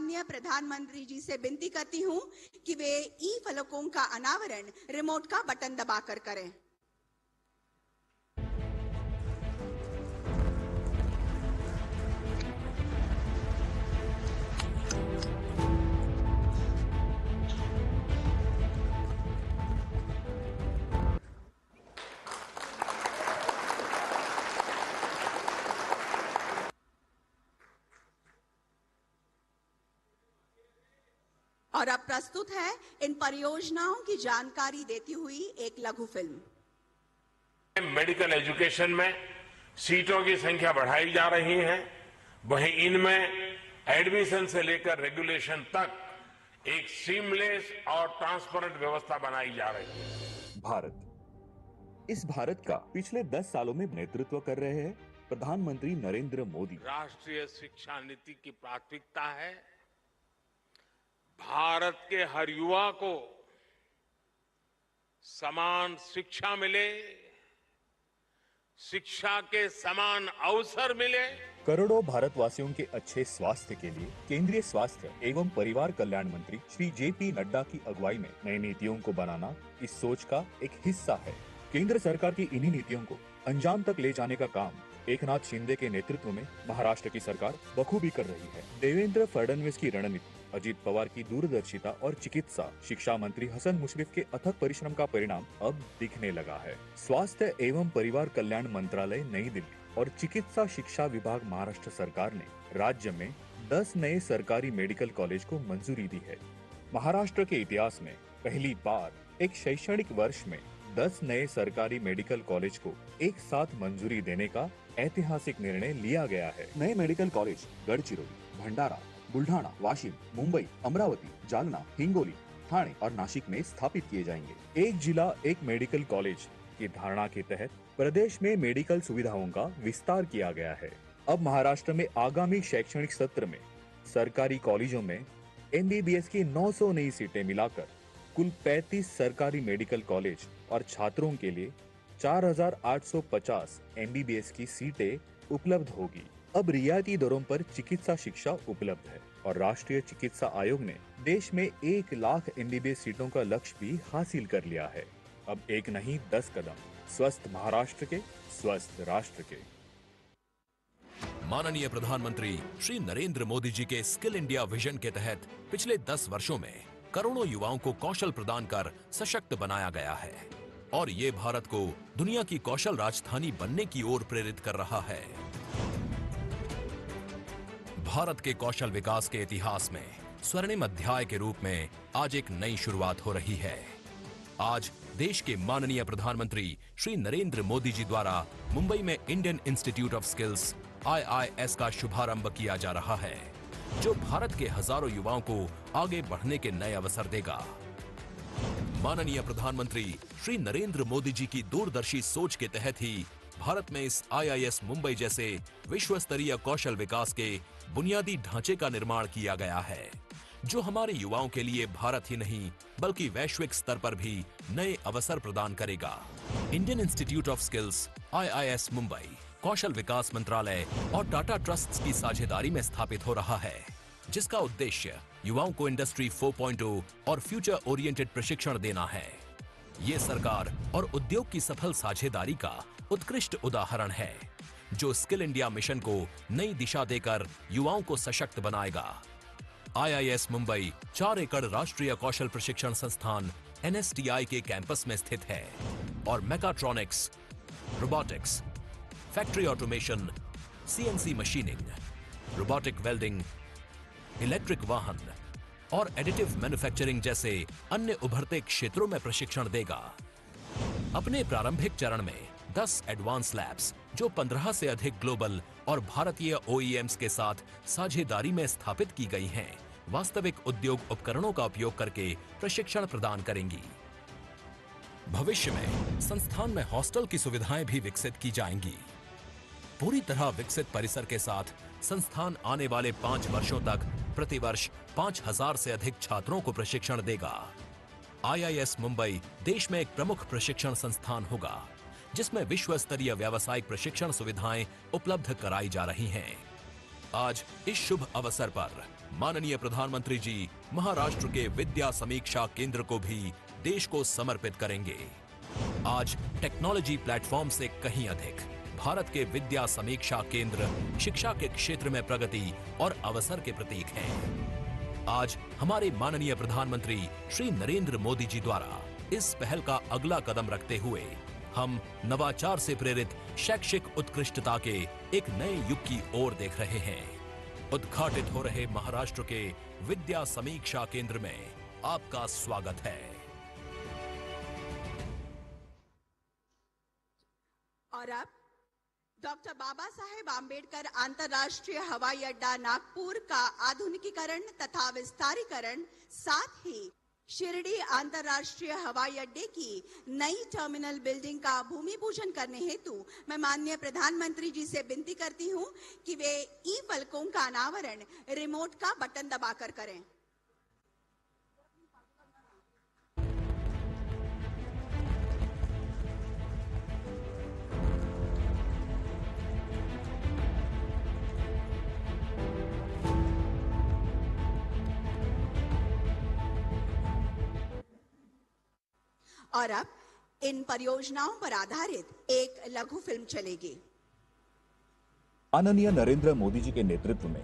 माननीय प्रधानमंत्री जी से विनती करती हूं कि वे ई फलकों का अनावरण रिमोट का बटन दबाकर करें। और अब प्रस्तुत है इन परियोजनाओं की जानकारी देती हुई एक लघु फिल्म। मेडिकल एजुकेशन में सीटों की संख्या बढ़ाई जा रही है, वहीं इनमें एडमिशन से लेकर रेगुलेशन तक एक सीमलेस और ट्रांसपेरेंट व्यवस्था बनाई जा रही है। इस भारत का पिछले 10 सालों में नेतृत्व कर रहे हैं प्रधानमंत्री नरेंद्र मोदी। राष्ट्रीय शिक्षा नीति की प्राथमिकता है भारत के हर युवा को समान शिक्षा मिले, शिक्षा के समान अवसर मिले। करोड़ों भारतवासियों के अच्छे स्वास्थ्य के लिए केंद्रीय स्वास्थ्य एवं परिवार कल्याण मंत्री श्री JP नड्डा की अगुवाई में नई नीतियों को बनाना इस सोच का एक हिस्सा है। केंद्र सरकार की इन्हीं नीतियों को अंजाम तक ले जाने का काम एकनाथ शिंदे के नेतृत्व में महाराष्ट्र की सरकार बखूबी कर रही है। देवेंद्र फडणवीस की रणनीति, अजीत पवार की दूरदर्शिता और चिकित्सा शिक्षा मंत्री हसन मुशर्रफ के अथक परिश्रम का परिणाम अब दिखने लगा है। स्वास्थ्य एवं परिवार कल्याण मंत्रालय नई दिल्ली और चिकित्सा शिक्षा विभाग महाराष्ट्र सरकार ने राज्य में 10 नए सरकारी मेडिकल कॉलेज को मंजूरी दी है। महाराष्ट्र के इतिहास में पहली बार एक शैक्षणिक वर्ष में 10 नए सरकारी मेडिकल कॉलेज को एक साथ मंजूरी देने का ऐतिहासिक निर्णय लिया गया है। नए मेडिकल कॉलेज गढ़चिरोली, भंडारा, बुल्ढाणा, वाशिम, मुंबई, अमरावती, जालना, हिंगोली, ठाणे और नासिक में स्थापित किए जाएंगे। एक जिला एक मेडिकल कॉलेज की धारणा के तहत प्रदेश में मेडिकल सुविधाओं का विस्तार किया गया है। अब महाराष्ट्र में आगामी शैक्षणिक सत्र में सरकारी कॉलेजों में MBBS की 900 नई सीटें मिलाकर कुल 35 सरकारी मेडिकल कॉलेज और छात्रों के लिए 4850 MBBS की सीटें उपलब्ध होगी। अब रियायती दरों पर चिकित्सा शिक्षा उपलब्ध है और राष्ट्रीय चिकित्सा आयोग ने देश में 1 लाख MBBS सीटों का लक्ष्य भी हासिल कर लिया है। अब एक नहीं 10 कदम स्वस्थ महाराष्ट्र के, स्वस्थ राष्ट्र के। माननीय प्रधानमंत्री श्री नरेंद्र मोदी जी के स्किल इंडिया विजन के तहत पिछले 10 वर्षों में करोड़ों युवाओं को कौशल प्रदान कर सशक्त बनाया गया है और ये भारत को दुनिया की कौशल राजधानी बनने की ओर प्रेरित कर रहा है। भारत के कौशल विकास के इतिहास में स्वर्णिम अध्याय के रूप में आज एक नई शुरुआत हो रही है। आज देश के माननीय प्रधानमंत्री श्री नरेंद्र मोदी जी द्वारा मुंबई में Indian Institute of Skills IIS का शुभारंभ किया जा रहा है, जो भारत के हजारों युवाओं को आगे बढ़ने के नए अवसर देगा। माननीय प्रधानमंत्री श्री नरेंद्र मोदी जी की दूरदर्शी सोच के तहत ही भारत में इस IIS मुंबई जैसे विश्व स्तरीय कौशल विकास के बुनियादी ढांचे का निर्माण किया गया है, जो हमारे युवाओं के लिए भारत ही नहीं बल्कि वैश्विक स्तर पर भी नए अवसर प्रदान करेगा। Indian Institute of Skills IIS Mumbai कौशल विकास मंत्रालय और टाटा ट्रस्ट्स की साझेदारी में स्थापित हो रहा है, जिसका उद्देश्य युवाओं को इंडस्ट्री 4.0 और फ्यूचर ओरिएंटेड प्रशिक्षण देना है। ये सरकार और उद्योग की सफल साझेदारी का उत्कृष्ट उदाहरण है, जो स्किल इंडिया मिशन को नई दिशा देकर युवाओं को सशक्त बनाएगा। IIS मुंबई 4 एकड़ राष्ट्रीय कौशल प्रशिक्षण संस्थान NSTI के कैंपस में स्थित है और mechatronics, robotics, factory automation, CNC machining, robotic welding, electric वाहन और एडिटिव मैन्युफैक्चरिंग जैसे अन्य उभरते क्षेत्रों में प्रशिक्षण देगा। अपने प्रारंभिक चरण में 10 एडवांस लैब्स, जो 15 से अधिक ग्लोबल और भारतीय OEMs के साथ साझेदारी में स्थापित की गई हैं, वास्तविक उद्योग उपकरणों का उपयोग करके प्रशिक्षण प्रदान करेंगी। भविष्य में संस्थान में हॉस्टल की सुविधाएं भी विकसित की जाएंगी। पूरी तरह विकसित परिसर के साथ संस्थान आने वाले 5 वर्षों तक प्रतिवर्ष 5000 से अधिक छात्रों को प्रशिक्षण देगा। IIS मुंबई देश में एक प्रमुख प्रशिक्षण संस्थान होगा, जिसमें विश्व स्तरीय व्यावसायिक प्रशिक्षण सुविधाएं उपलब्ध कराई जा रही हैं। आज इस शुभ अवसर पर माननीय प्रधानमंत्री जी महाराष्ट्र के विद्या समीक्षा केंद्र को भी देश को समर्पित करेंगे। आज टेक्नोलॉजी प्लेटफॉर्म से कहीं अधिक भारत के विद्या समीक्षा केंद्र शिक्षा के क्षेत्र में प्रगति और अवसर के प्रतीक हैं। आज हमारे माननीय प्रधानमंत्री श्री नरेंद्र मोदी जी द्वारा इस पहल का अगला कदम रखते हुए हम नवाचार से प्रेरित शैक्षिक उत्कृष्टता के एक नए युग की ओर देख रहे हैं। उद्घाटित हो रहे महाराष्ट्र के विद्या समीक्षा केंद्र में आपका स्वागत है। और अब डॉक्टर बाबा साहेब आम्बेडकर अंतर्राष्ट्रीय हवाई अड्डा नागपुर का आधुनिकीकरण तथा विस्तारीकरण, साथ ही शिरडी अंतर्राष्ट्रीय हवाई अड्डे की नई टर्मिनल बिल्डिंग का भूमि पूजन करने हेतु मैं माननीय प्रधानमंत्री जी से विनती करती हूं कि वे ई फलकों का अनावरण रिमोट का बटन दबाकर करें। और अब इन परियोजनाओं पर आधारित एक लघु फिल्म चलेगी। माननीय नरेंद्र मोदी जी के नेतृत्व में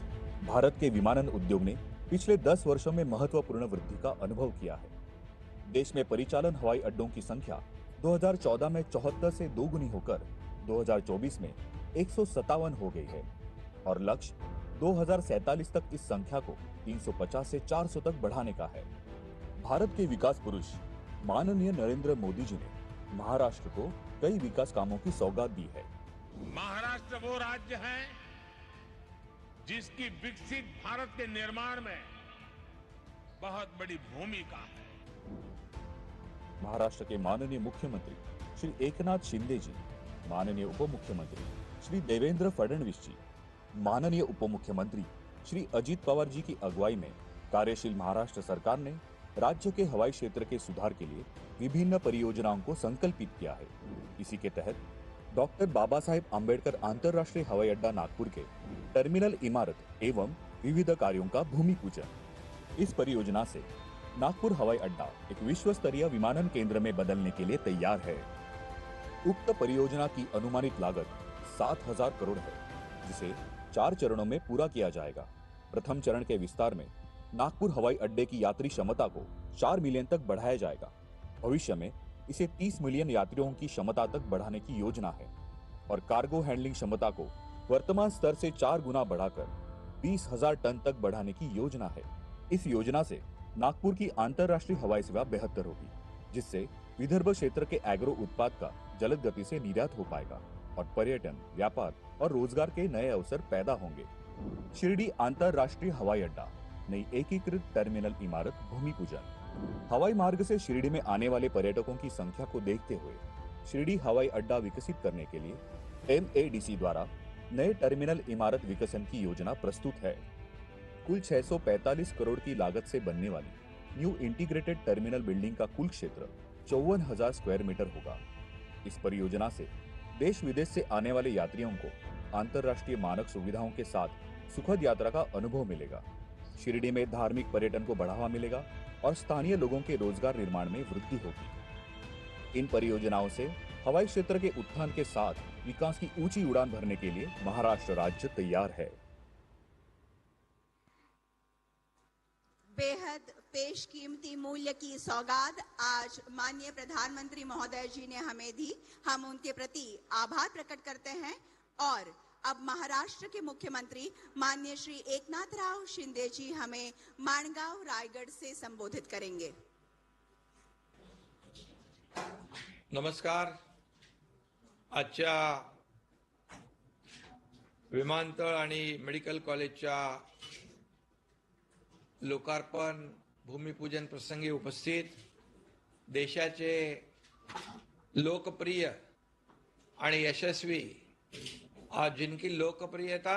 भारत के विमानन उद्योग ने पिछले 10 वर्षों में महत्वपूर्ण वृद्धि का अनुभव किया है। देश में परिचालन हवाई अड्डों की संख्या 2014 में 74 से दोगुनी होकर 2024 में 157 हो गई है और लक्ष्य 2047 तक इस संख्या को 350 से 400 तक बढ़ाने का है। भारत के विकास पुरुष माननीय नरेंद्र मोदी जी ने महाराष्ट्र को कई विकास कामों की सौगात दी है। महाराष्ट्र वो राज्य है जिसकी विकसित भारत के निर्माण में बहुत बड़ी भूमिका है। महाराष्ट्र के माननीय मुख्यमंत्री श्री एकनाथ शिंदे जी, माननीय उप मुख्यमंत्री श्री देवेंद्र फडणवीस जी, माननीय उप मुख्यमंत्री श्री अजित पवार जी की अगुवाई में कार्यशील महाराष्ट्र सरकार ने राज्य के हवाई क्षेत्र के सुधार के लिए विभिन्न परियोजनाओं को संकल्पित किया है। इसी के तहत डॉक्टर बाबा साहेब आम्बेडकर अंतर्राष्ट्रीय हवाई अड्डा नागपुर के टर्मिनल इमारत एवं विविध कार्यों का भूमि पूजन। इस परियोजना से नागपुर हवाई अड्डा एक विश्व स्तरीय विमानन केंद्र में बदलने के लिए तैयार है। उक्त परियोजना की अनुमानित लागत 7,000 करोड़ है, जिसे 4 चरणों में पूरा किया जाएगा। प्रथम चरण के विस्तार में नागपुर हवाई अड्डे की यात्री क्षमता को 4 मिलियन तक बढ़ाया जाएगा। भविष्य में इसे 30 मिलियन यात्रियों की क्षमता तक बढ़ाने की योजना है और कार्गो हैंडलिंग क्षमता को वर्तमान स्तर से 4 गुना बढ़ाकर 20,000 टन तक बढ़ाने की योजना है। इस योजना से नागपुर की अंतर्राष्ट्रीय हवाई सेवा बेहतर होगी, जिससे विदर्भ क्षेत्र के एग्रो उत्पाद का जलद गति से निर्यात हो पाएगा और पर्यटन, व्यापार और रोजगार के नए अवसर पैदा होंगे। शिरडी अंतर्राष्ट्रीय हवाई अड्डा नई एकीकृत टर्मिनल इमारत भूमि पूजन। हवाई मार्ग से शिरडी में आने वाले पर्यटकों की संख्या को देखते हुए शिरडी हवाई अड्डा विकसित करने के लिए MADC द्वारा नए टर्मिनल इमारत विकसन की योजना प्रस्तुत है। कुल 645 करोड़ की लागत से बनने वाली न्यू इंटीग्रेटेड टर्मिनल बिल्डिंग का कुल क्षेत्र 54,000 स्क्वायर मीटर होगा। इस परियोजना से देश विदेश से आने वाले यात्रियों को अंतर्राष्ट्रीय मानक सुविधाओं के साथ सुखद यात्रा का अनुभव मिलेगा। शिरडी में धार्मिक पर्यटन को बढ़ावा मिलेगा और स्थानीय लोगों के रोजगार निर्माण में वृद्धि होगी। इन परियोजनाओं से हवाई क्षेत्र के उत्थान के साथ विकास की ऊंची उड़ान भरने के लिए महाराष्ट्र राज्य तैयार है। बेहद पेशकीमती मूल्य की सौगात आज माननीय प्रधानमंत्री महोदय जी ने हमें दी। हम उनके प्रति आभार प्रकट करते हैं और अब महाराष्ट्र के मुख्यमंत्री माननीय श्री एकनाथराव शिंदे जी हमें माणगाव रायगढ़ से संबोधित करेंगे। नमस्कार। आजच्या विमानतळ आणि मेडिकल कॉलेजच्या लोकार्पण भूमिपूजन प्रसंगी उपस्थित देशाचे लोकप्रिय आणि यशस्वी आज जिनकी लोकप्रियता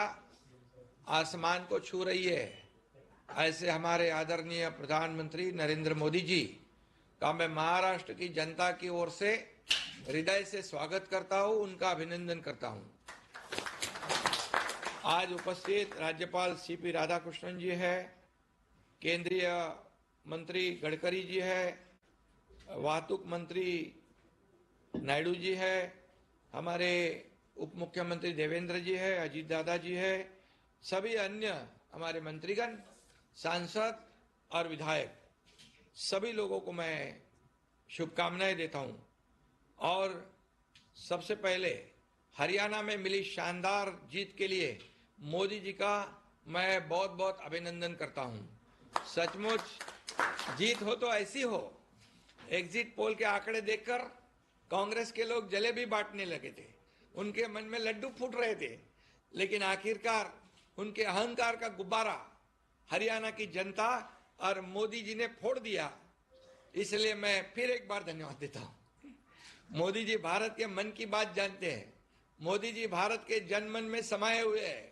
आसमान को छू रही है, ऐसे हमारे आदरणीय प्रधानमंत्री नरेंद्र मोदी जी का मैं महाराष्ट्र की जनता की ओर से हृदय से स्वागत करता हूं, उनका अभिनंदन करता हूं। आज उपस्थित राज्यपाल CP राधाकृष्णन जी है, केंद्रीय मंत्री गडकरी जी है, वाहतूक मंत्री नायडू जी है, हमारे उप मुख्यमंत्री देवेंद्र जी है, अजीत दादा जी है, सभी अन्य हमारे मंत्रीगण, सांसद और विधायक, सभी लोगों को मैं शुभकामनाएं देता हूं। और सबसे पहले हरियाणा में मिली शानदार जीत के लिए मोदी जी का मैं बहुत बहुत अभिनंदन करता हूं। सचमुच जीत हो तो ऐसी हो। एग्जिट पोल के आंकड़े देखकर कांग्रेस के लोग जलेबी बांटने लगे थे, उनके मन में लड्डू फूट रहे थे, लेकिन आखिरकार उनके अहंकार का गुब्बारा हरियाणा की जनता और मोदी जी ने फोड़ दिया। इसलिए मैं फिर एक बार धन्यवाद देता हूं। मोदी जी भारत के मन की बात जानते हैं। मोदी जी भारत के जनमन में समाये हुए हैं।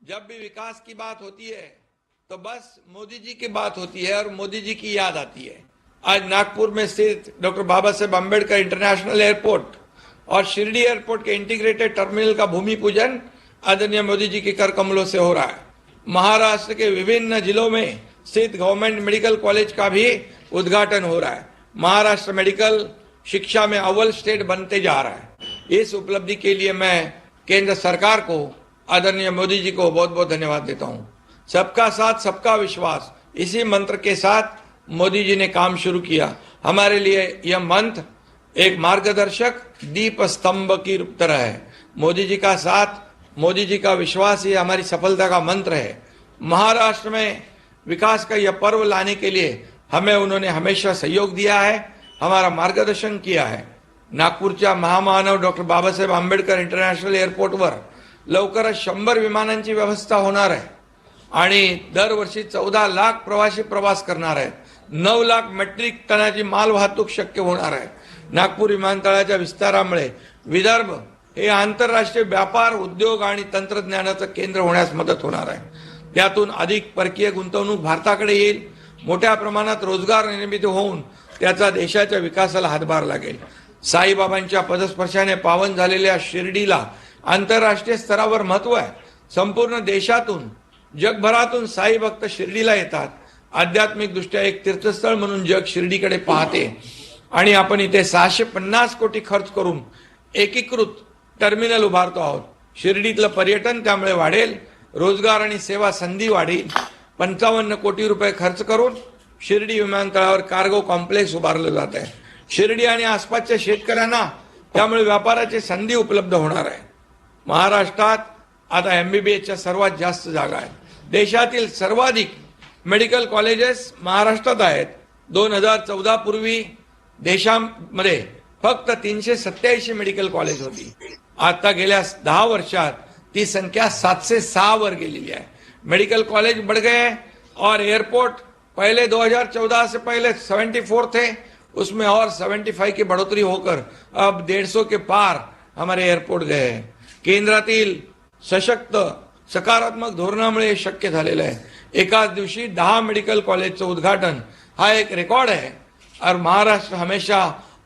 जब भी विकास की बात होती है तो बस मोदी जी की बात होती है और मोदी जी की याद आती है। आज नागपुर में स्थित doctor Baba Saheb Ambedkar international airport और शिरडी एयरपोर्ट के इंटीग्रेटेड टर्मिनल का भूमि पूजन आदरणीय मोदी जी के कर कमलों से हो रहा है। महाराष्ट्र के विभिन्न जिलों में स्थित गवर्नमेंट मेडिकल कॉलेज का भी उद्घाटन हो रहा है। महाराष्ट्र मेडिकल शिक्षा में अव्वल स्टेट बनते जा रहा है। इस उपलब्धि के लिए मैं केंद्र सरकार को, आदरणीय मोदी जी को बहुत बहुत धन्यवाद देता हूं। सबका साथ सबका विश्वास, इसी मंत्र के साथ मोदी जी ने काम शुरू किया। हमारे लिए यह मंत्र एक मार्गदर्शक दीप स्तंभ की तरह है। मोदी जी का साथ, मोदी जी का विश्वास, ये हमारी सफलता का मंत्र है। महाराष्ट्र में विकास का यह पर्व लाने के लिए हमें उन्होंने हमेशा सहयोग दिया है, हमारा मार्गदर्शन किया है। नागपूरच्या महामानव डॉक्टर बाबासाहेब आंबेडकर इंटरनॅशनल एअरपोर्टवर लवकरच 100 विमानांची व्यवस्था होणार आहे आणि दरवर्षी 14 लाख प्रवासी प्रवास करणार आहेत। 9 लाख मेट्रिक टनाची माल वाहतूक शक्य होणार आहे। नागपूर विमानतळाच्या विस्तारामुळे विदर्भ हे आंतरराष्ट्रीय व्यापार, उद्योग आणि तंत्रज्ञानाचं केंद्र होण्यास मदत होणार आहे। त्यातून अधिक परकीय गुंतवणूक भारताकडे येईल, मोठ्या प्रमाणात रोजगार निर्मिती होऊन त्याचा देशाच्या विकासाला हातभार लागेल। साईबाबांच्या पदस्पर्शाने पावन झालेल्या शिर्डीला आंतरराष्ट्रीय स्तरावर महत्व आहे। संपूर्ण देशातून, जगभरातून साई भक्त शिर्डीला येतात। आध्यात्मिक दृष्ट्या एक तीर्थस्थळ म्हणून जग शिर्डीकडे पाहते आणि आपण इथे 650 कोटी खर्च करून एकीकृत टर्मिनल उभारतो आहोत। शिर्डीतलं पर्यटन त्यामुळे वाढेल, रोजगार आणि सेवा संधी वाढेल। 55 कोटी रुपये खर्च करून शिर्डी विमानतळावर कार्गो कॉम्प्लेक्स उभारलं जात आहे। शिर्डी आणि आसपासच्या शेतकऱ्यांना त्यामुळे व्यापाराची संधी उपलब्ध होणार आहे। महाराष्ट्रात आता एमबीबीएसच्या सर्वात जास्त जागा आहेत। देशातील सर्वाधिक मेडिकल कॉलेजेस महाराष्ट्रात आहेत। 2014 पूर्वी देशामध्ये फक्त 387 मेडिकल कॉलेज होती। आता गेल्या 10 वर्षात ती संख्या 706 वर गेलेली है। मेडिकल कॉलेज बढ़ गए और एयरपोर्ट पहले 2014 से पहले 74 थे, उसमें और 75 की बढ़ोतरी होकर अब 150 के पार हमारे एयरपोर्ट गए हैं। केंद्रातील सशक्त सकारात्मक धोरणामुळे शक्य झालेलं आहे। एकाच दिवशी 10 मेडिकल कॉलेजचं उद्घाटन हा एक रिकॉर्ड है और महाराष्ट्र हमेशा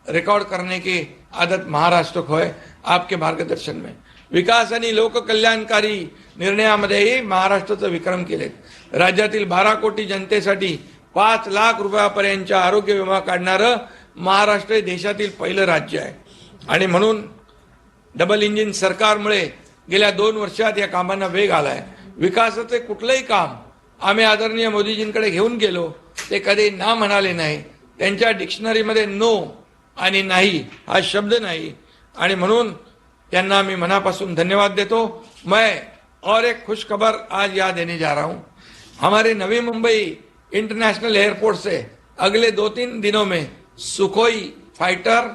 रिकॉर्ड करने की आदत महाराष्ट्र को है। आपके मार्गदर्शन में विकास आणि लोककल्याणकारी निर्णयामध्येही महाराष्ट्राचे विक्रम केलेत। राज्यातील 12 कोटी जनतेसाठी 5 लाख रुपयापर्यंतचा आरोग्य विमा काढणारं महाराष्ट्र हे देशातील पहिलं राज्य आहे आणि म्हणून डबल इंजिन सरकारमुळे गेल्या 2 वर्षात या कामांना वेग आलाय। विकासाचे कुठलेही काम आम्ही आदरणीय मोदीजींकडे घेऊन गेलो ते कधी ना म्हणाले नाही। त्यांच्या डिक्शनरीमध्ये नो आणि नाही हा शब्द नाही आणि म्हणून त्यांना मी मनापासून धन्यवाद देतो। मैं और एक खुश खबर आज यहाँ देने जा रहा हूँ। हमारे नवी मुंबई इंटरनेशनल एयरपोर्ट से अगले 2-3 दिनों में सुखोई फाइटर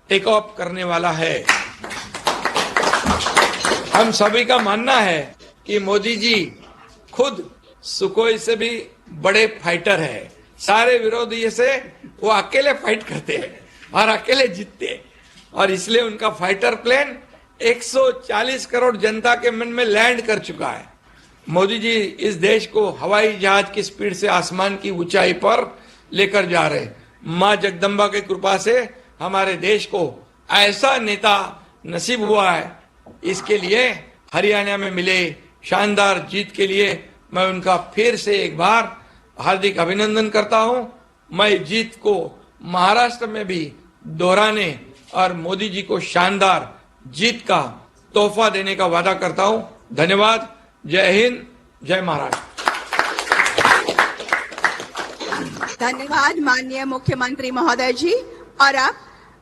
टेक ऑफ करने वाला है। हम सभी का मानना है कि मोदी जी खुद सुखोई से भी बड़े फाइटर है। सारे विरोधी से वो अकेले फाइट करते हैं और अकेले जीतते हैं और इसलिए उनका फाइटर प्लेन 140 करोड़ जनता के मन में लैंड कर चुका है। मोदी जी इस देश को हवाई जहाज की स्पीड से आसमान की ऊंचाई पर लेकर जा रहे। मां जगदम्बा की कृपा से हमारे देश को ऐसा नेता नसीब हुआ है। इसके लिए हरियाणा में मिले शानदार जीत के लिए मैं उनका फिर से एक बार हार्दिक अभिनंदन करता हूं। मैं जीत को महाराष्ट्र में भी दोहराने और मोदी जी को शानदार जीत का तोहफा देने का वादा करता हूं। धन्यवाद। जय हिंद, जय महाराष्ट्र। धन्यवाद माननीय मुख्यमंत्री महोदय जी। और अब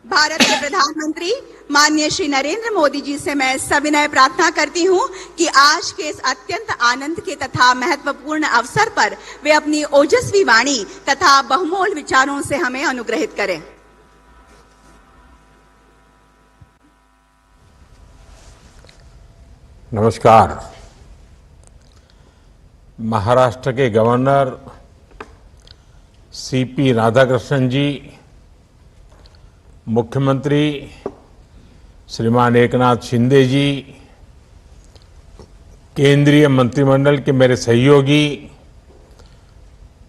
भारत के प्रधानमंत्री माननीय श्री नरेंद्र मोदी जी से मैं सविनय प्रार्थना करती हूं कि आज के इस अत्यंत आनंद के तथा महत्वपूर्ण अवसर पर वे अपनी ओजस्वी वाणी तथा बहुमोल विचारों से हमें अनुग्रहित करें। नमस्कार। महाराष्ट्र के गवर्नर सीपी राधाकृष्णन जी, मुख्यमंत्री श्रीमान एकनाथ शिंदे जी, केंद्रीय मंत्रिमंडल के मेरे सहयोगी,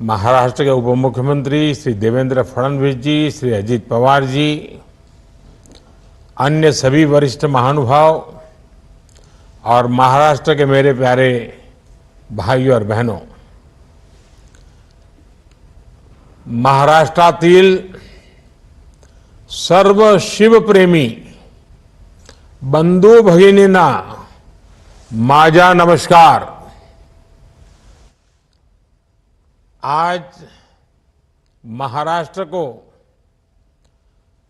महाराष्ट्र के उप मुख्यमंत्री श्री देवेंद्र फडणवीस जी, श्री अजित पवार जी, अन्य सभी वरिष्ठ महानुभाव और महाराष्ट्र के मेरे प्यारे भाइयों और बहनों, महाराष्ट्रातील सर्व शिवप्रेमी बंधू भगिनींना माझा नमस्कार। आज महाराष्ट्र को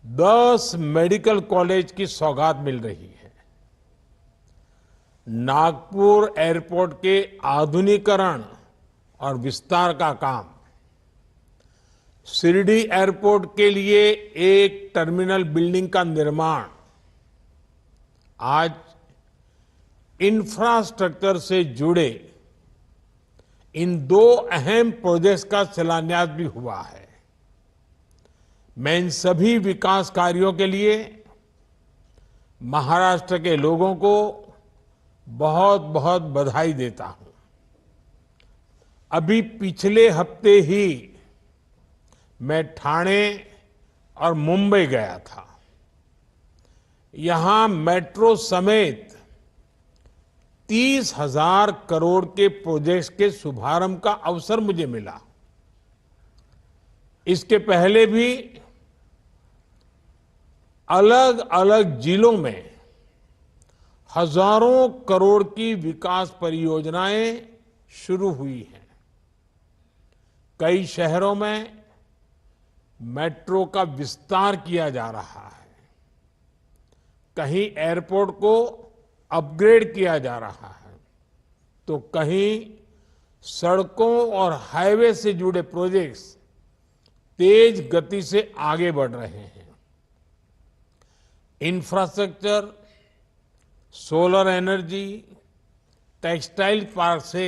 10 मेडिकल कॉलेज की सौगात मिल रही है। नागपुर एयरपोर्ट के आधुनिकीकरण और विस्तार का काम, शिरडी एयरपोर्ट के लिए एक टर्मिनल बिल्डिंग का निर्माण, आज इंफ्रास्ट्रक्चर से जुड़े इन 2 अहम प्रोजेक्ट्स का शिलान्यास भी हुआ है। मैं इन सभी विकास कार्यों के लिए महाराष्ट्र के लोगों को बहुत बहुत बधाई देता हूं। अभी पिछले हफ्ते ही मैं ठाणे और मुंबई गया था। यहां मेट्रो समेत 30,000 करोड़ के प्रोजेक्ट्स के शुभारंभ का अवसर मुझे मिला। इसके पहले भी अलग अलग जिलों में हजारों करोड़ की विकास परियोजनाएं शुरू हुई हैं। कई शहरों में मेट्रो का विस्तार किया जा रहा है, कहीं एयरपोर्ट को अपग्रेड किया जा रहा है, तो कहीं सड़कों और हाईवे से जुड़े प्रोजेक्ट्स तेज गति से आगे बढ़ रहे हैं। Infrastructure, solar energy, textile park से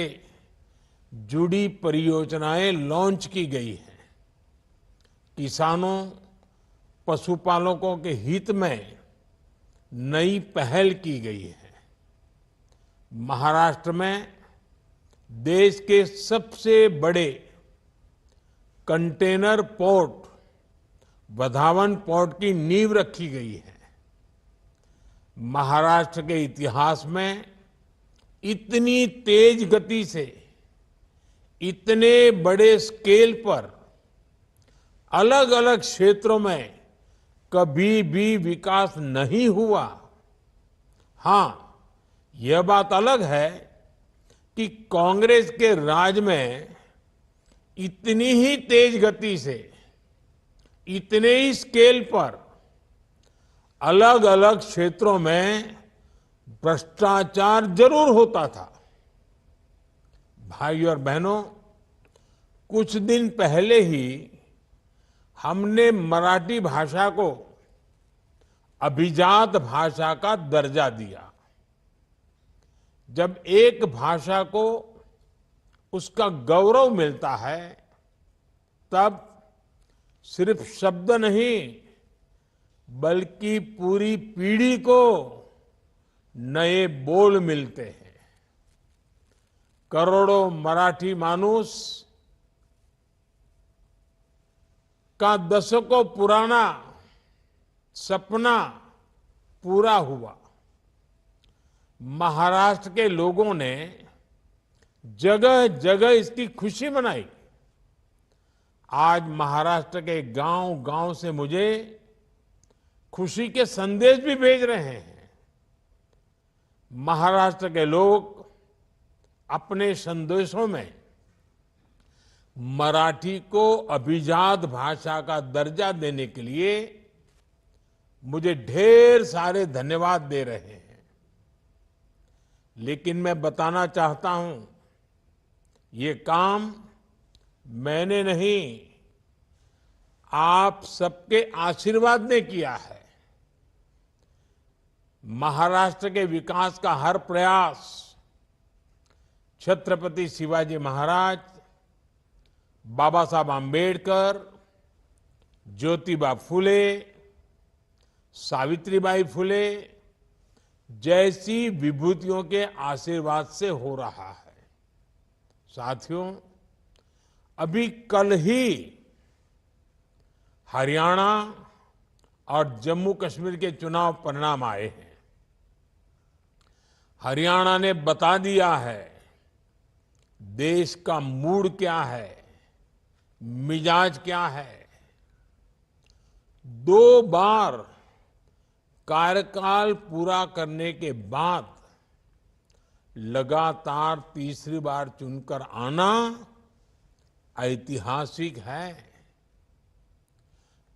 जुड़ी परियोजनाएं लॉन्च की गई हैं। किसानों, पशुपालकों के हित में नई पहल की गई है। महाराष्ट्र में देश के सबसे बड़े कंटेनर पोर्ट वधावन पोर्ट की नींव रखी गई है। महाराष्ट्र के इतिहास में इतनी तेज गति से, इतने बड़े स्केल पर अलग अलग क्षेत्रों में कभी भी विकास नहीं हुआ। हां, यह बात अलग है कि कांग्रेस के राज में इतनी ही तेज गति से, इतने ही स्केल पर अलग अलग क्षेत्रों में भ्रष्टाचार जरूर होता था। भाइयों और बहनों, कुछ दिन पहले ही हमने मराठी भाषा को अभिजात भाषा का दर्जा दिया। जब एक भाषा को उसका गौरव मिलता है, तब सिर्फ शब्द नहीं बल्कि पूरी पीढ़ी को नए बोल मिलते हैं। करोड़ों मराठी मानुस का दशकों पुराना सपना पूरा हुआ। महाराष्ट्र के लोगों ने जगह जगह इसकी खुशी मनाई। आज महाराष्ट्र के गांव-गांव से मुझे खुशी के संदेश भी भेज रहे हैं। महाराष्ट्र के लोग अपने संदेशों में मराठी को अभिजात भाषा का दर्जा देने के लिए मुझे ढेर सारे धन्यवाद दे रहे हैं। लेकिन मैं बताना चाहता हूं, ये काम मैंने नहीं, आप सबके आशीर्वाद ने किया है। महाराष्ट्र के विकास का हर प्रयास छत्रपति शिवाजी महाराज, बाबा साहब आंबेडकर, ज्योतिबा फुले, सावित्रीबाई फुले जैसी विभूतियों के आशीर्वाद से हो रहा है। साथियों, अभी कल ही हरियाणा और जम्मू कश्मीर के चुनाव परिणाम आए हैं। हरियाणा ने बता दिया है देश का मूड क्या है, मिजाज क्या है। 2 बार कार्यकाल पूरा करने के बाद लगातार तीसरी बार चुनकर आना ऐतिहासिक है।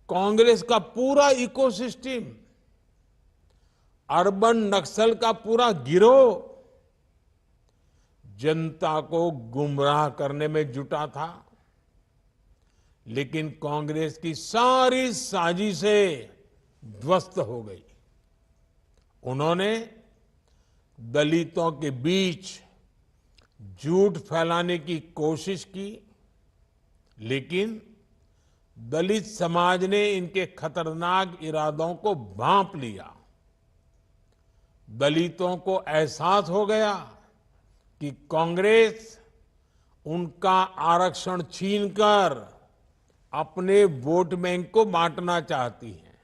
कांग्रेस का पूरा इकोसिस्टम, अर्बन नक्सल का पूरा गिरोह जनता को गुमराह करने में जुटा था, लेकिन कांग्रेस की सारी साजिशें ध्वस्त हो गई। उन्होंने दलितों के बीच झूठ फैलाने की कोशिश की, लेकिन दलित समाज ने इनके खतरनाक इरादों को भांप लिया। दलितों को एहसास हो गया कि कांग्रेस उनका आरक्षण छीनकर अपने वोट बैंक को बांटना चाहती है।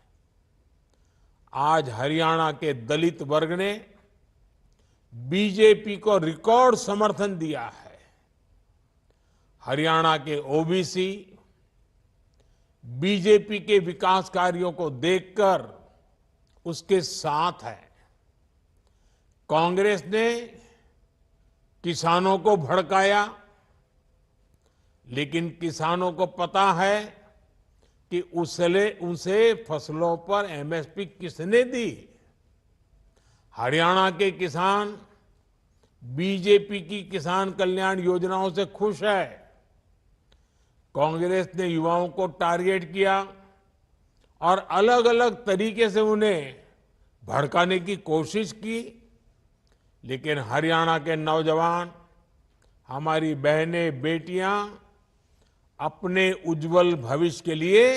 आज हरियाणा के दलित वर्ग ने बीजेपी को रिकॉर्ड समर्थन दिया है। हरियाणा के ओबीसी बीजेपी के विकास कार्यों को देखकर उसके साथ है। कांग्रेस ने किसानों को भड़काया, लेकिन किसानों को पता है कि उसे फसलों पर एमएसपी किसने दी। हरियाणा के किसान बीजेपी की किसान कल्याण योजनाओं से खुश है। कांग्रेस ने युवाओं को टारगेट किया और अलग अलग तरीके से उन्हें भड़काने की कोशिश की, लेकिन हरियाणा के नौजवान, हमारी बहनें, बेटियां अपने उज्जवल भविष्य के लिए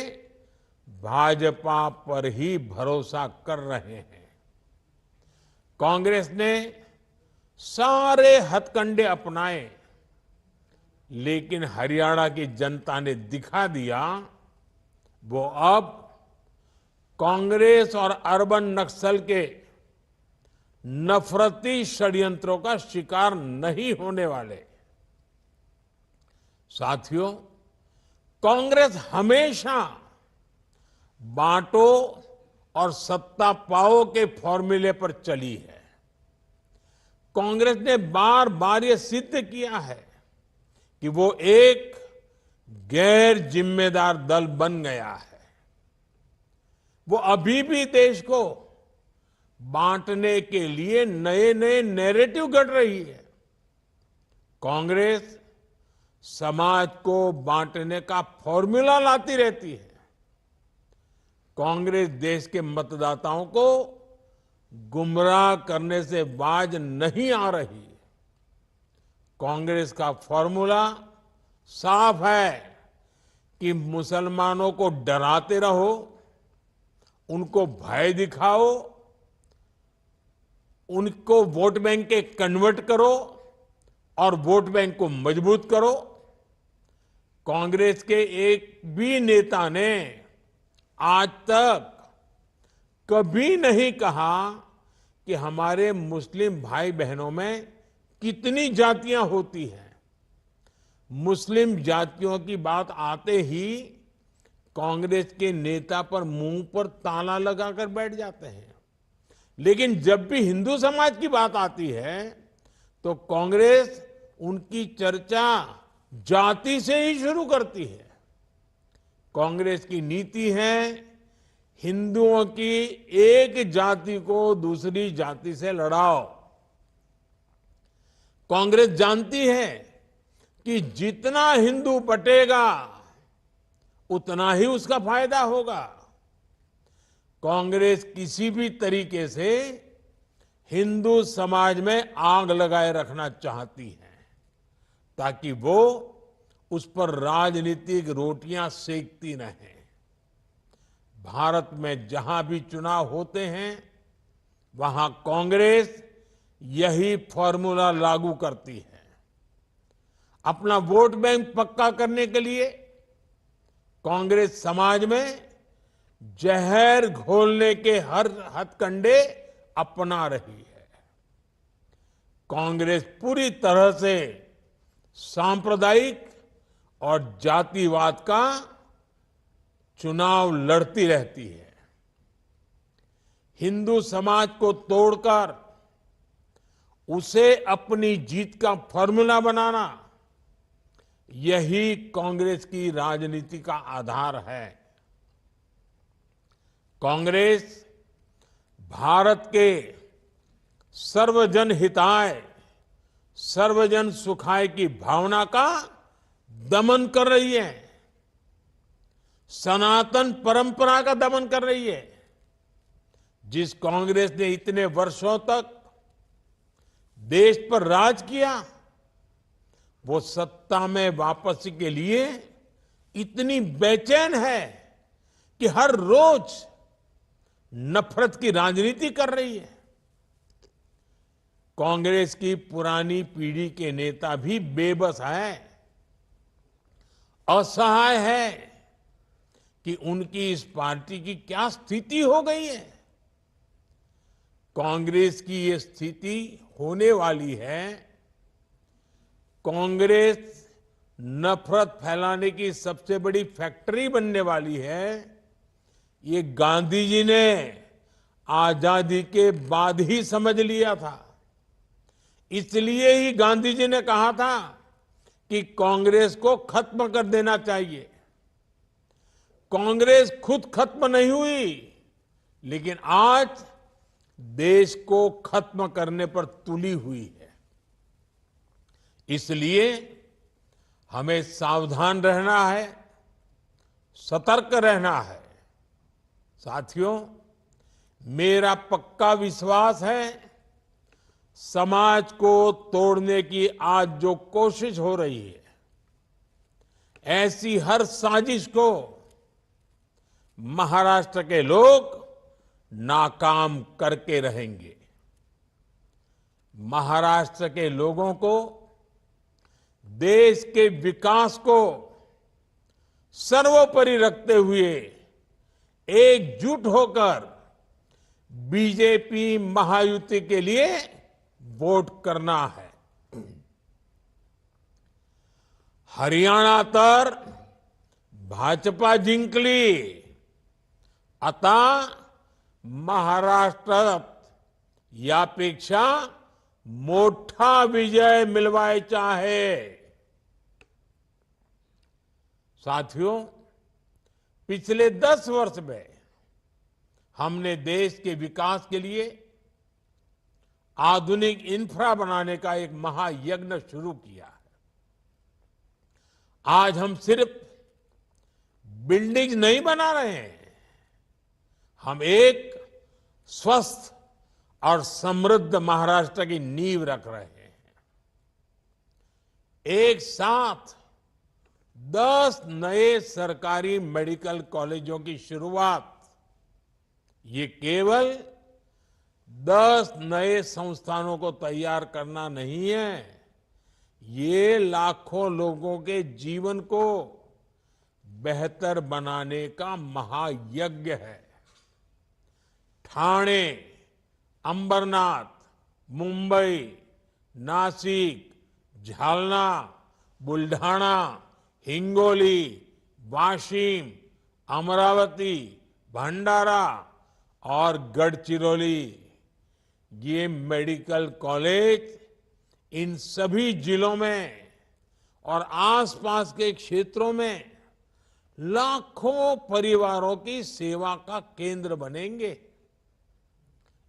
भाजपा पर ही भरोसा कर रहे हैं। कांग्रेस ने सारे हथकंडे अपनाए, लेकिन हरियाणा की जनता ने दिखा दिया वो अब कांग्रेस और अर्बन नक्सल के नफरती षड्यंत्रों का शिकार नहीं होने वाले। साथियों, कांग्रेस हमेशा बांटो और सत्ता पाओ के फॉर्मूले पर चली है। कांग्रेस ने बार बार यह सिद्ध किया है कि वो एक गैर जिम्मेदार दल बन गया है। वो अभी भी देश को बांटने के लिए नए नए नैरेटिव गढ़ रही है। कांग्रेस समाज को बांटने का फॉर्मूला लाती रहती है। कांग्रेस देश के मतदाताओं को गुमराह करने से बाज नहीं आ रही। कांग्रेस का फॉर्मूला साफ है कि मुसलमानों को डराते रहो, उनको भय दिखाओ, उनको वोट बैंक के कन्वर्ट करो और वोट बैंक को मजबूत करो। कांग्रेस के एक भी नेता ने आज तक कभी नहीं कहा कि हमारे मुस्लिम भाई बहनों में कितनी जातियां होती हैं। मुस्लिम जातियों की बात आते ही कांग्रेस के नेता पर मुंह पर ताला लगाकर बैठ जाते हैं। लेकिन जब भी हिंदू समाज की बात आती है तो कांग्रेस उनकी चर्चा जाति से ही शुरू करती है। कांग्रेस की नीति है हिंदुओं की एक जाति को दूसरी जाति से लड़ाओ। कांग्रेस जानती है कि जितना हिंदू बटेगा उतना ही उसका फायदा होगा। कांग्रेस किसी भी तरीके से हिंदू समाज में आग लगाए रखना चाहती है ताकि वो उस पर राजनीतिक रोटियां सेकती रहें। भारत में जहां भी चुनाव होते हैं वहां कांग्रेस यही फॉर्मूला लागू करती है। अपना वोट बैंक पक्का करने के लिए कांग्रेस समाज में जहर घोलने के हर हथकंडे अपना रही है। कांग्रेस पूरी तरह से सांप्रदायिक और जातिवाद का चुनाव लड़ती रहती है। हिंदू समाज को तोड़कर उसे अपनी जीत का फॉर्मूला बनाना, यही कांग्रेस की राजनीति का आधार है। कांग्रेस भारत के सर्वजन हिताय, सर्वजन सुखाय की भावना का दमन कर रही है, सनातन परंपरा का दमन कर रही है। जिस कांग्रेस ने इतने वर्षों तक देश पर राज किया, वो सत्ता में वापसी के लिए इतनी बेचैन है कि हर रोज नफरत की राजनीति कर रही है। कांग्रेस की पुरानी पीढ़ी के नेता भी बेबस है, असहाय है कि उनकी इस पार्टी की क्या स्थिति हो गई है। कांग्रेस की ये स्थिति होने वाली है। कांग्रेस नफरत फैलाने की सबसे बड़ी फैक्ट्री बनने वाली है। ये गांधी जी ने आजादी के बाद ही समझ लिया था। इसलिए ही गांधी जी ने कहा था कि कांग्रेस को खत्म कर देना चाहिए। कांग्रेस खुद खत्म नहीं हुई, लेकिन आज देश को खत्म करने पर तुली हुई है। इसलिए हमें सावधान रहना है, सतर्क रहना है। साथियों, मेरा पक्का विश्वास है समाज को तोड़ने की आज जो कोशिश हो रही है, ऐसी हर साजिश को महाराष्ट्र के लोग नाकाम करके रहेंगे। महाराष्ट्र के लोगों को देश के विकास को सर्वोपरि रखते हुए एकजुट होकर बीजेपी महायुति के लिए वोट करना है। हरियाणा तर भाजपा जिंकली, आता महाराष्ट्रात यापेक्षा मोठा विजय मिलवायचा आहे। साथियों, पिछले 10 वर्ष में हमने देश के विकास के लिए आधुनिक इंफ्रा बनाने का एक महायज्ञ शुरू किया है। आज हम सिर्फ बिल्डिंग नहीं बना रहे हैं, हम एक स्वस्थ और समृद्ध महाराष्ट्र की नींव रख रहे हैं। एक साथ 10 नए सरकारी मेडिकल कॉलेजों की शुरुआत, ये केवल 10 नए संस्थानों को तैयार करना नहीं है, ये लाखों लोगों के जीवन को बेहतर बनाने का महायज्ञ है। ठाणे, अंबरनाथ, मुंबई, नासिक, जालना बुल्ढाना, हिंगोली, वाशिम, अमरावती, भंडारा और गढ़चिरौली, ये मेडिकल कॉलेज इन सभी जिलों में और आसपास के क्षेत्रों में लाखों परिवारों की सेवा का केंद्र बनेंगे।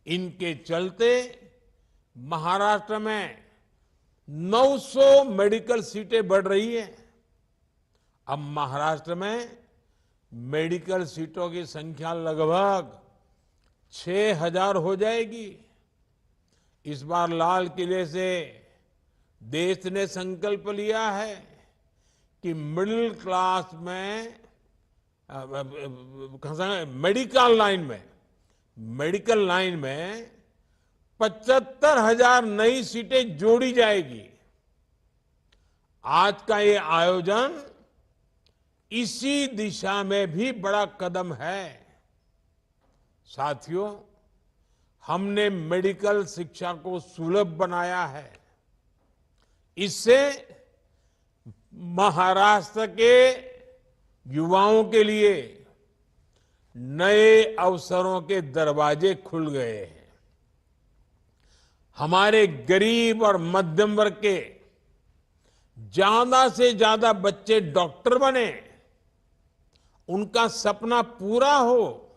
इनके चलते महाराष्ट्र में 900 मेडिकल सीटें बढ़ रही है। अब महाराष्ट्र में मेडिकल सीटों की संख्या लगभग 6000 हो जाएगी। इस बार लाल किले से देश ने संकल्प लिया है कि मिडिल क्लास में मेडिकल लाइन में 75,000 नई सीटें जोड़ी जाएगी। आज का ये आयोजन इसी दिशा में भी बड़ा कदम है। साथियों, हमने मेडिकल शिक्षा को सुलभ बनाया है। इससे महाराष्ट्र के युवाओं के लिए नए अवसरों के दरवाजे खुल गए हैं। हमारे गरीब और मध्यम वर्ग के ज्यादा से ज्यादा बच्चे डॉक्टर बने, उनका सपना पूरा हो,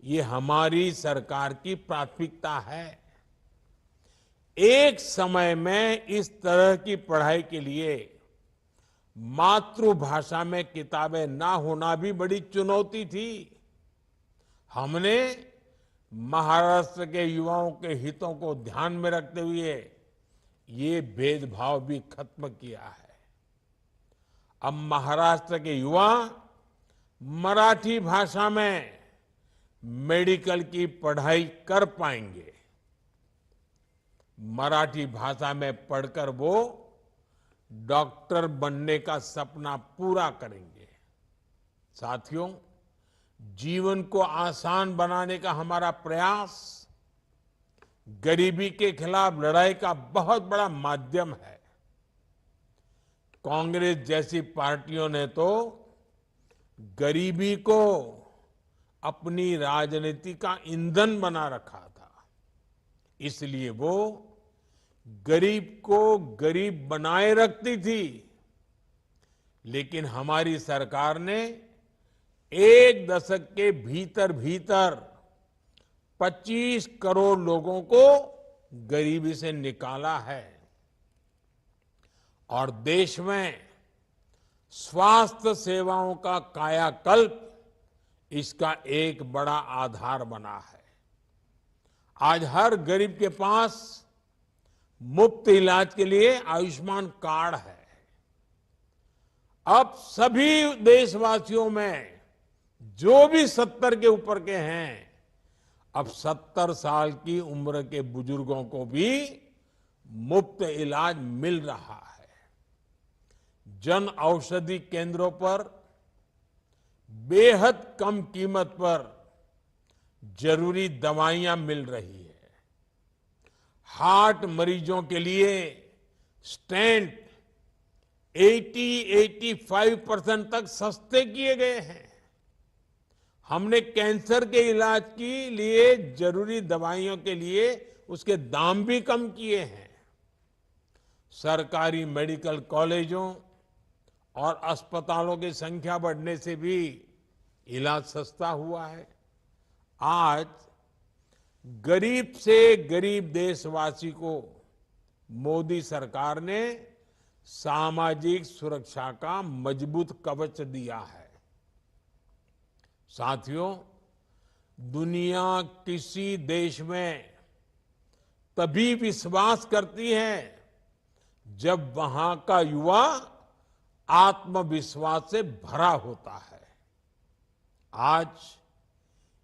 ये हमारी सरकार की प्राथमिकता है। एक समय में इस तरह की पढ़ाई के लिए मातृभाषा में किताबें ना होना भी बड़ी चुनौती थी। हमने महाराष्ट्र के युवाओं के हितों को ध्यान में रखते हुए ये भेदभाव भी खत्म किया है। अब महाराष्ट्र के युवा मराठी भाषा में मेडिकल की पढ़ाई कर पाएंगे। मराठी भाषा में पढ़कर वो डॉक्टर बनने का सपना पूरा करेंगे। साथियों, जीवन को आसान बनाने का हमारा प्रयास गरीबी के खिलाफ लड़ाई का बहुत बड़ा माध्यम है। कांग्रेस जैसी पार्टियों ने तो गरीबी को अपनी राजनीति का ईंधन बना रखा था, इसलिए वो गरीब को गरीब बनाए रखती थी। लेकिन हमारी सरकार ने एक दशक के भीतर भीतर 25 करोड़ लोगों को गरीबी से निकाला है और देश में स्वास्थ्य सेवाओं का कायाकल्प इसका एक बड़ा आधार बना है। आज हर गरीब के पास मुफ्त इलाज के लिए आयुष्मान कार्ड है। अब सभी देशवासियों में जो भी 70 के ऊपर के हैं, अब 70 साल की उम्र के बुजुर्गों को भी मुफ्त इलाज मिल रहा है। जन औषधि केंद्रों पर बेहद कम कीमत पर जरूरी दवाइयां मिल रही है। हार्ट मरीजों के लिए स्टेंट 80-85% तक सस्ते किए गए हैं। हमने कैंसर के इलाज के लिए जरूरी दवाइयों के लिए उसके दाम भी कम किए हैं। सरकारी मेडिकल कॉलेजों और अस्पतालों की संख्या बढ़ने से भी इलाज सस्ता हुआ है। आज गरीब से गरीब देशवासी को मोदी सरकार ने सामाजिक सुरक्षा का मजबूत कवच दिया है। साथियों, दुनिया किसी देश में तभी विश्वास करती है जब वहां का युवा आत्मविश्वास से भरा होता है। आज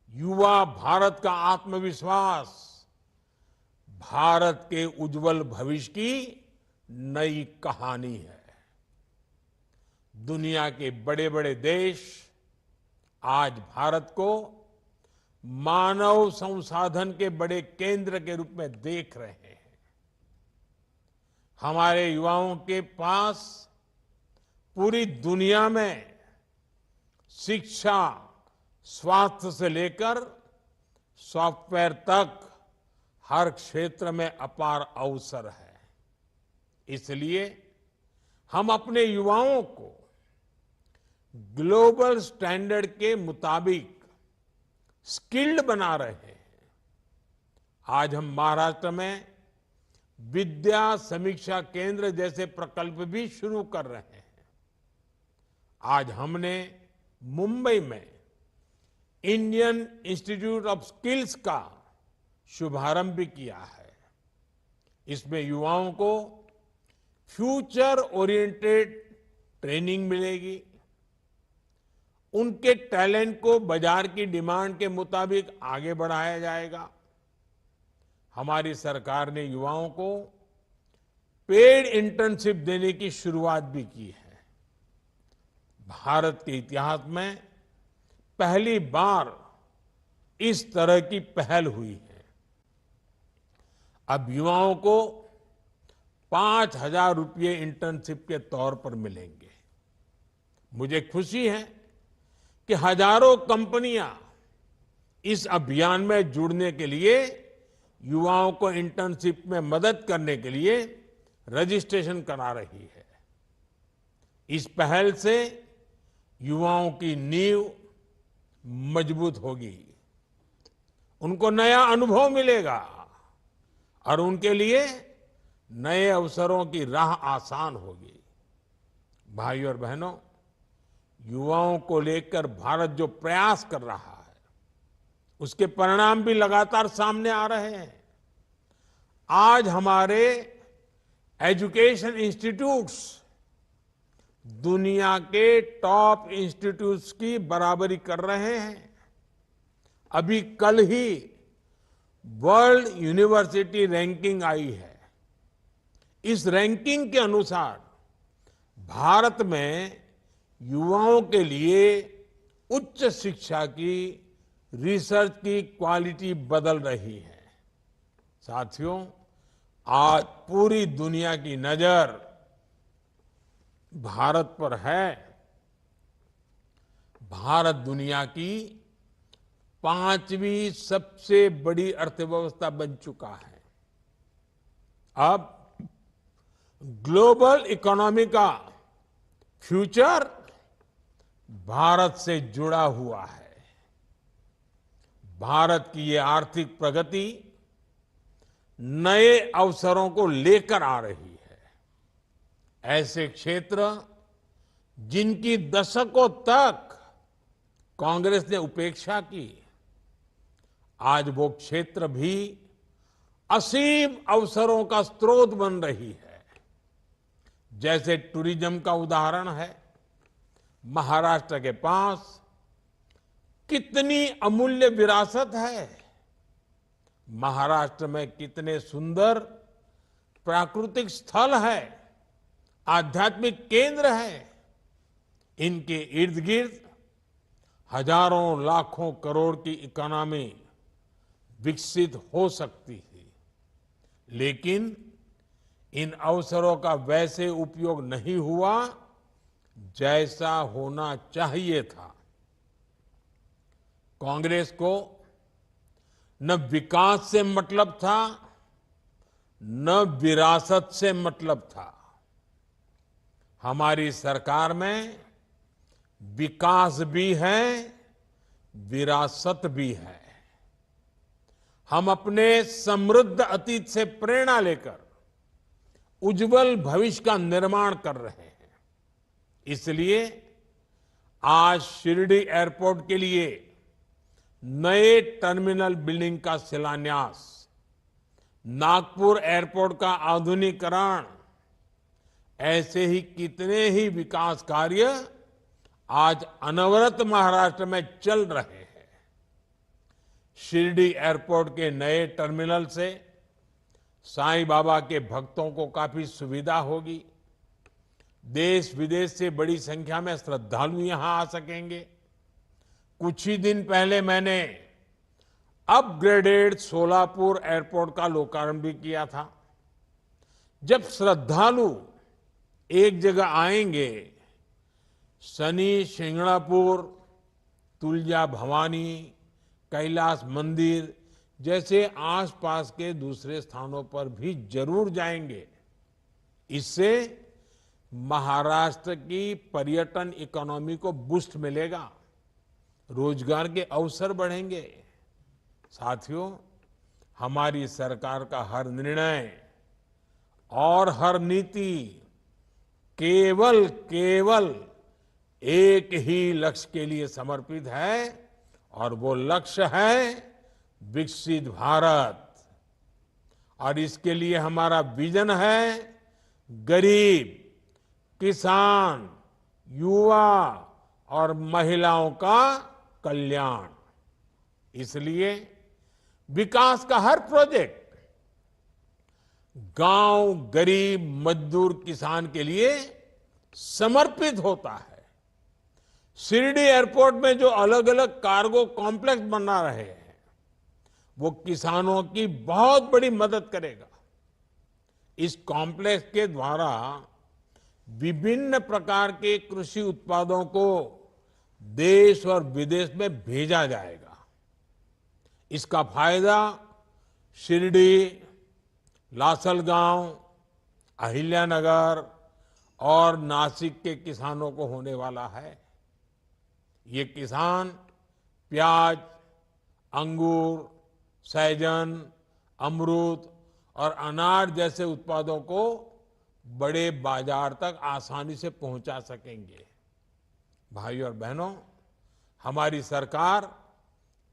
युवा भारत का आत्मविश्वास भारत के उज्जवल भविष्य की नई कहानी है। दुनिया के बड़े बड़े देश आज भारत को मानव संसाधन के बड़े केंद्र के रूप में देख रहे हैं। हमारे युवाओं के पास पूरी दुनिया में शिक्षा, स्वास्थ्य से लेकर सॉफ्टवेयर तक हर क्षेत्र में अपार अवसर है। इसलिए हम अपने युवाओं को ग्लोबल स्टैंडर्ड के मुताबिक स्किल्ड बना रहे हैं। आज हम महाराष्ट्र में विद्या समीक्षा केंद्र जैसे प्रकल्प भी शुरू कर रहे हैं। आज हमने मुंबई में इंडियन इंस्टीट्यूट ऑफ स्किल्स का शुभारंभ भी किया है। इसमें युवाओं को फ्यूचर ओरिएंटेड ट्रेनिंग मिलेगी, उनके टैलेंट को बाजार की डिमांड के मुताबिक आगे बढ़ाया जाएगा। हमारी सरकार ने युवाओं को पेड इंटर्नशिप देने की शुरुआत भी की है। भारत के इतिहास में पहली बार इस तरह की पहल हुई है। अब युवाओं को 5,000 रुपये इंटर्नशिप के तौर पर मिलेंगे। मुझे खुशी है कि हजारों कंपनियां इस अभियान में जुड़ने के लिए युवाओं को इंटर्नशिप में मदद करने के लिए रजिस्ट्रेशन करा रही है। इस पहल से युवाओं की नींव मजबूत होगी, उनको नया अनुभव मिलेगा और उनके लिए नए अवसरों की राह आसान होगी। भाइयों और बहनों, युवाओं को लेकर भारत जो प्रयास कर रहा है उसके परिणाम भी लगातार सामने आ रहे हैं। आज हमारे एजुकेशन इंस्टीट्यूट्स दुनिया के टॉप इंस्टीट्यूट्स की बराबरी कर रहे हैं। अभी कल ही वर्ल्ड यूनिवर्सिटी रैंकिंग आई है। इस रैंकिंग के अनुसार भारत में युवाओं के लिए उच्च शिक्षा की, रिसर्च की क्वालिटी बदल रही है। साथियों, आज पूरी दुनिया की नजर भारत पर है। भारत दुनिया की 5वीं सबसे बड़ी अर्थव्यवस्था बन चुका है। अब ग्लोबल इकोनॉमी का फ्यूचर भारत से जुड़ा हुआ है। भारत की ये आर्थिक प्रगति नए अवसरों को लेकर आ रही है। ऐसे क्षेत्र जिनकी दशकों तक कांग्रेस ने उपेक्षा की, आज वो क्षेत्र भी असीम अवसरों का स्रोत बन रही है। जैसे टूरिज्म का उदाहरण है। महाराष्ट्र के पास कितनी अमूल्य विरासत है। महाराष्ट्र में कितने सुंदर प्राकृतिक स्थल है, आध्यात्मिक केंद्र है। इनके इर्द गिर्द हजारों लाखों करोड़ की इकोनॉमी विकसित हो सकती थी, लेकिन इन अवसरों का वैसे उपयोग नहीं हुआ जैसा होना चाहिए था। कांग्रेस को न विकास से मतलब था, न विरासत से मतलब था। हमारी सरकार में विकास भी है, विरासत भी है। हम अपने समृद्ध अतीत से प्रेरणा लेकर उज्जवल भविष्य का निर्माण कर रहे हैं। इसलिए आज शिरडी एयरपोर्ट के लिए नए टर्मिनल बिल्डिंग का शिलान्यास, नागपुर एयरपोर्ट का आधुनिकीकरण, ऐसे ही कितने ही विकास कार्य आज अनवरत महाराष्ट्र में चल रहे हैं। शिरडी एयरपोर्ट के नए टर्मिनल से साईं बाबा के भक्तों को काफी सुविधा होगी। देश विदेश से बड़ी संख्या में श्रद्धालु यहां आ सकेंगे। कुछ ही दिन पहले मैंने अपग्रेडेड सोलापुर एयरपोर्ट का लोकार्पण भी किया था। जब श्रद्धालु एक जगह आएंगे, शनि शिंगणापुर, तुलजा भवानी, कैलाश मंदिर जैसे आसपास के दूसरे स्थानों पर भी जरूर जाएंगे। इससे महाराष्ट्र की पर्यटन इकोनॉमी को बूस्ट मिलेगा, रोजगार के अवसर बढ़ेंगे। साथियों, हमारी सरकार का हर निर्णय और हर नीति केवल एक ही लक्ष्य के लिए समर्पित है, और वो लक्ष्य है विकसित भारत। और इसके लिए हमारा विजन है गरीब, किसान, युवा और महिलाओं का कल्याण। इसलिए विकास का हर प्रोजेक्ट गांव, गरीब, मजदूर, किसान के लिए समर्पित होता है। शिरडी एयरपोर्ट में जो अलग अलग कार्गो कॉम्प्लेक्स बना रहे हैं, वो किसानों की बहुत बड़ी मदद करेगा। इस कॉम्प्लेक्स के द्वारा विभिन्न प्रकार के कृषि उत्पादों को देश और विदेश में भेजा जाएगा। इसका फायदा शिरडी, लासलगांव, अहिल्यानगर और नासिक के किसानों को होने वाला है। ये किसान प्याज, अंगूर, सहजन, अमरूद और अनार जैसे उत्पादों को बड़े बाजार तक आसानी से पहुंचा सकेंगे। भाइयों और बहनों, हमारी सरकार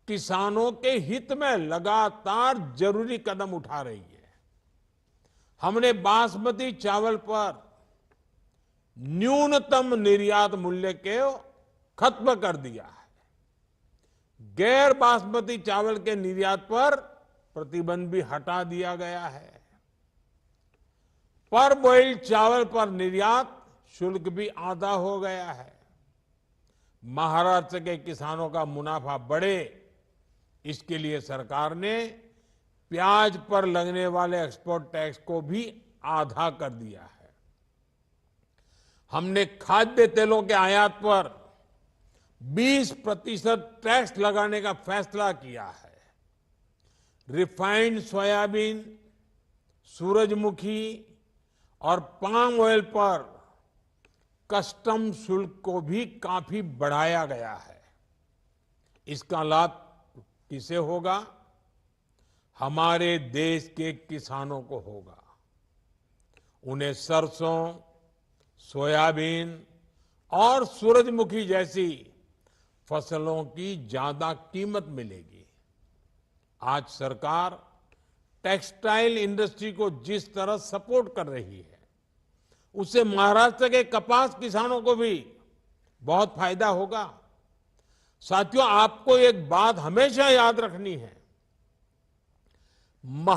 किसानों के हित में लगातार जरूरी कदम उठा रही है। हमने बासमती चावल पर न्यूनतम निर्यात मूल्य को खत्म कर दिया है। गैर बासमती चावल के निर्यात पर प्रतिबंध भी हटा दिया गया है। पर बॉइल्ड चावल पर निर्यात शुल्क भी आधा हो गया है। महाराष्ट्र के किसानों का मुनाफा बढ़े, इसके लिए सरकार ने प्याज पर लगने वाले एक्सपोर्ट टैक्स को भी आधा कर दिया है। हमने खाद्य तेलों के आयात पर 20% टैक्स लगाने का फैसला किया है। रिफाइंड सोयाबीन, सूरजमुखी और पाम ऑयल पर कस्टम शुल्क को भी काफी बढ़ाया गया है। इसका लाभ किसे होगा? हमारे देश के किसानों को होगा। उन्हें सरसों, सोयाबीन और सूरजमुखी जैसी फसलों की ज्यादा कीमत मिलेगी। आज सरकार टेक्सटाइल इंडस्ट्री को जिस तरह सपोर्ट कर रही है, उससे महाराष्ट्र के कपास किसानों को भी बहुत फायदा होगा। साथियों, आपको एक बात हमेशा याद रखनी है,